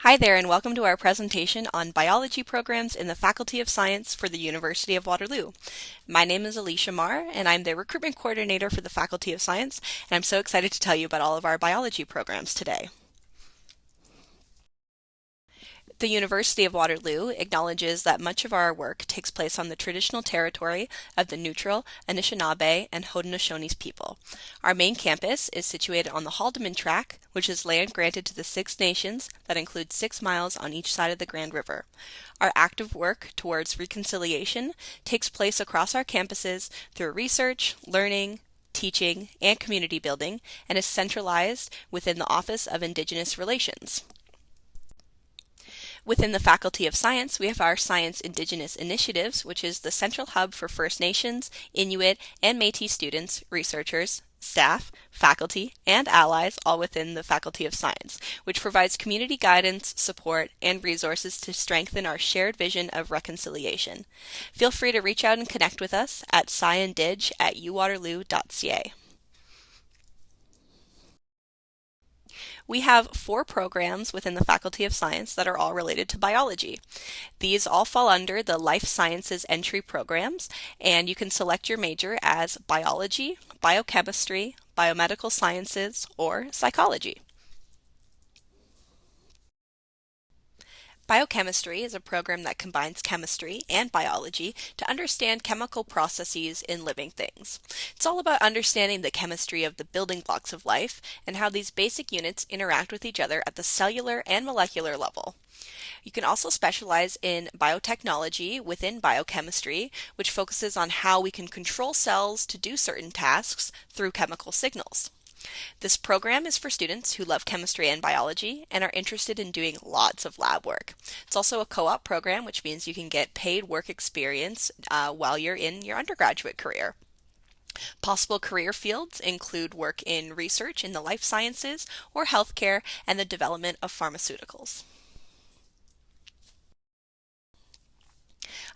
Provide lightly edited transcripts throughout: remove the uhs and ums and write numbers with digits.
Hi there, and welcome to our presentation on biology programs in the Faculty of Science for the University of Waterloo. My name is Alicia Marr, and I'm the recruitment coordinator for the Faculty of Science, and I'm so excited to tell you about all of our biology programs today. The University of Waterloo acknowledges that much of our work takes place on the traditional territory of the Neutral, Anishinaabe, and Haudenosaunee people. Our main campus is situated on the Haldeman Tract, which is land granted to the Six Nations that includes 6 miles on each side of the Grand River. Our active work towards reconciliation takes place across our campuses through research, learning, teaching, and community building, and is centralized within the Office of Indigenous Relations. Within the Faculty of Science, we have our Science Indigenous Initiatives, which is the central hub for First Nations, Inuit, and Métis students, researchers, staff, faculty, and allies, all within the Faculty of Science, which provides community guidance, support, and resources to strengthen our shared vision of reconciliation. Feel free to reach out and connect with us at sciendig@uwaterloo.ca. We have 4 programs within the Faculty of Science that are all related to biology. These all fall under the Life Sciences entry programs, and you can select your major as biology, biochemistry, biomedical sciences, or psychology. Biochemistry is a program that combines chemistry and biology to understand chemical processes in living things. It's all about understanding the chemistry of the building blocks of life and how these basic units interact with each other at the cellular and molecular level. You can also specialize in biotechnology within biochemistry, which focuses on how we can control cells to do certain tasks through chemical signals. This program is for students who love chemistry and biology and are interested in doing lots of lab work. It's also a co-op program, which means you can get paid work experience while you're in your undergraduate career. Possible career fields include work in research in the life sciences or healthcare and the development of pharmaceuticals.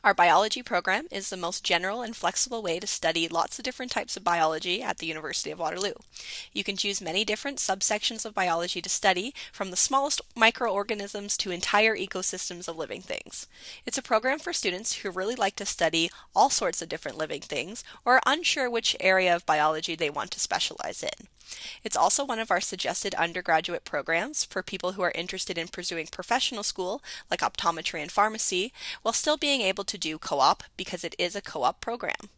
Our biology program is the most general and flexible way to study lots of different types of biology at the University of Waterloo. You can choose many different subsections of biology to study, from the smallest microorganisms to entire ecosystems of living things. It's a program for students who really like to study all sorts of different living things or are unsure which area of biology they want to specialize in. It's also one of our suggested undergraduate programs for people who are interested in pursuing professional school, like optometry and pharmacy, while still being able to do co-op because it is a co-op program.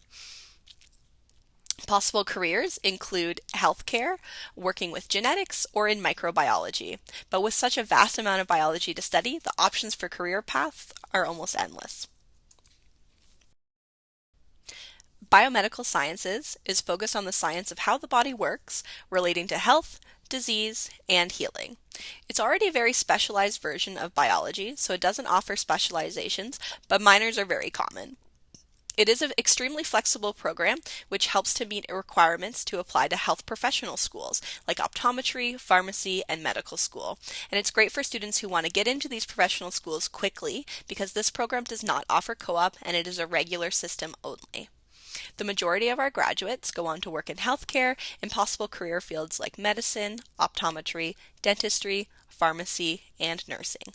Possible careers include healthcare, working with genetics, or in microbiology. But with such a vast amount of biology to study, the options for career paths are almost endless. Biomedical sciences is focused on the science of how the body works, relating to health, disease, and healing. It's already a very specialized version of biology, so it doesn't offer specializations, but minors are very common. It is an extremely flexible program which helps to meet requirements to apply to health professional schools like optometry, pharmacy, and medical school. And it's great for students who want to get into these professional schools quickly because this program does not offer co-op and it is a regular system only. The majority of our graduates go on to work in healthcare in possible career fields like medicine, optometry, dentistry, pharmacy, and nursing.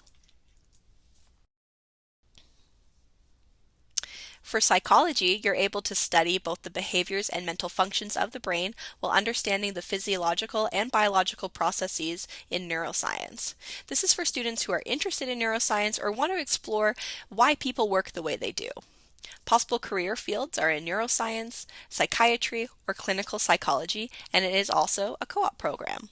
For psychology, you're able to study both the behaviors and mental functions of the brain while understanding the physiological and biological processes in neuroscience. This is for students who are interested in neuroscience or want to explore why people work the way they do. Possible career fields are in neuroscience, psychiatry, or clinical psychology, and it is also a co-op program.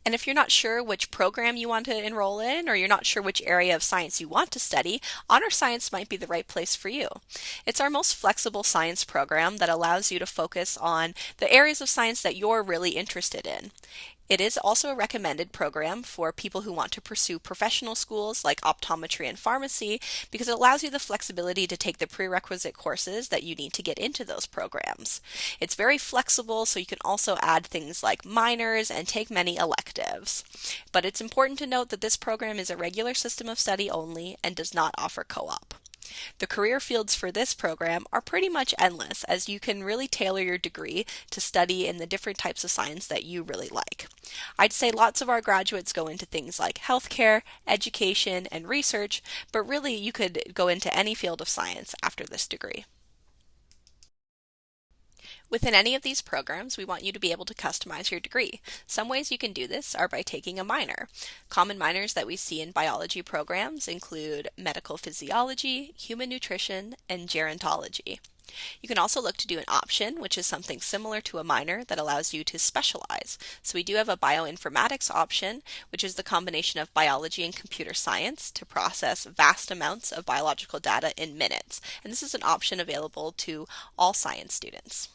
And if you're not sure which program you want to enroll in, or you're not sure which area of science you want to study, honor science might be the right place for you. It's our most flexible science program that allows you to focus on the areas of science that you're really interested in. It is also a recommended program for people who want to pursue professional schools like optometry and pharmacy because it allows you the flexibility to take the prerequisite courses that you need to get into those programs. It's very flexible, so you can also add things like minors and take many electives. But it's important to note that this program is a regular system of study only and does not offer co-op. The career fields for this program are pretty much endless, as you can really tailor your degree to study in the different types of science that you really like. I'd say lots of our graduates go into things like healthcare, education, and research, but really you could go into any field of science after this degree. Within any of these programs, we want you to be able to customize your degree. Some ways you can do this are by taking a minor. Common minors that we see in biology programs include medical physiology, human nutrition, and gerontology. You can also look to do an option, which is something similar to a minor that allows you to specialize. So we do have a bioinformatics option, which is the combination of biology and computer science to process vast amounts of biological data in minutes. And this is an option available to all science students.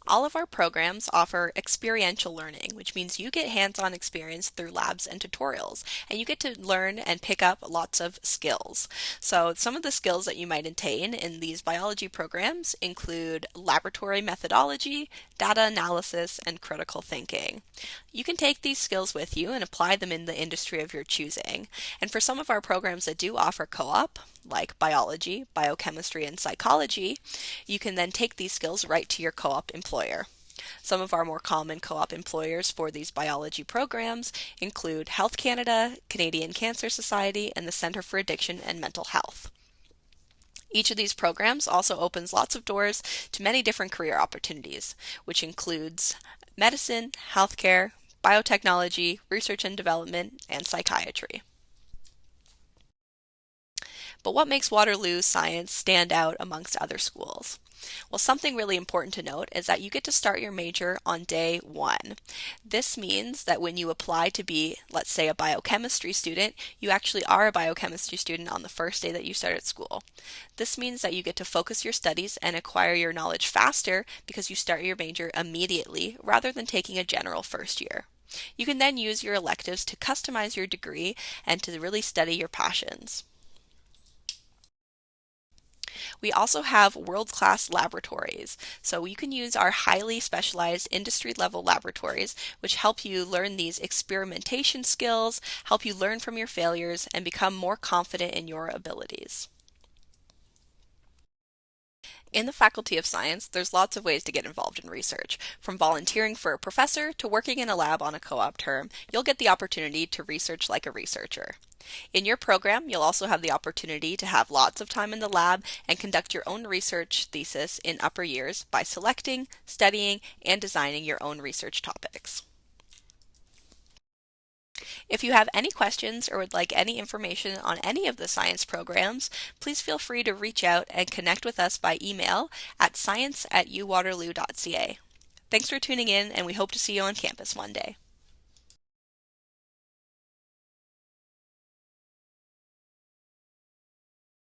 All of our programs offer experiential learning, which means you get hands-on experience through labs and tutorials, and you get to learn and pick up lots of skills. So some of the skills that you might attain in these biology programs include laboratory methodology, data analysis, and critical thinking. You can take these skills with you and apply them in the industry of your choosing. And for some of our programs that do offer co-op, like biology, biochemistry, and psychology, you can then take these skills right to your co-op employer. Some of our more common co-op employers for these biology programs include Health Canada, Canadian Cancer Society, and the Centre for Addiction and Mental Health. Each of these programs also opens lots of doors to many different career opportunities, which includes medicine, healthcare, biotechnology, research and development, and psychiatry. But what makes Waterloo Science stand out amongst other schools? Well, something really important to note is that you get to start your major on day one. This means that when you apply to be, let's say, a biochemistry student, you actually are a biochemistry student on the first day that you start at school. This means that you get to focus your studies and acquire your knowledge faster because you start your major immediately rather than taking a general first year. You can then use your electives to customize your degree and to really study your passions. We also have world-class laboratories. So you can use our highly specialized industry-level laboratories, which help you learn these experimentation skills, help you learn from your failures, and become more confident in your abilities. In the Faculty of Science, there's lots of ways to get involved in research. From volunteering for a professor to working in a lab on a co-op term, you'll get the opportunity to research like a researcher. In your program, you'll also have the opportunity to have lots of time in the lab and conduct your own research thesis in upper years by selecting, studying, and designing your own research topics. If you have any questions or would like any information on any of the science programs, please feel free to reach out and connect with us by email at science@uwaterloo.ca. Thanks for tuning in, and we hope to see you on campus one day.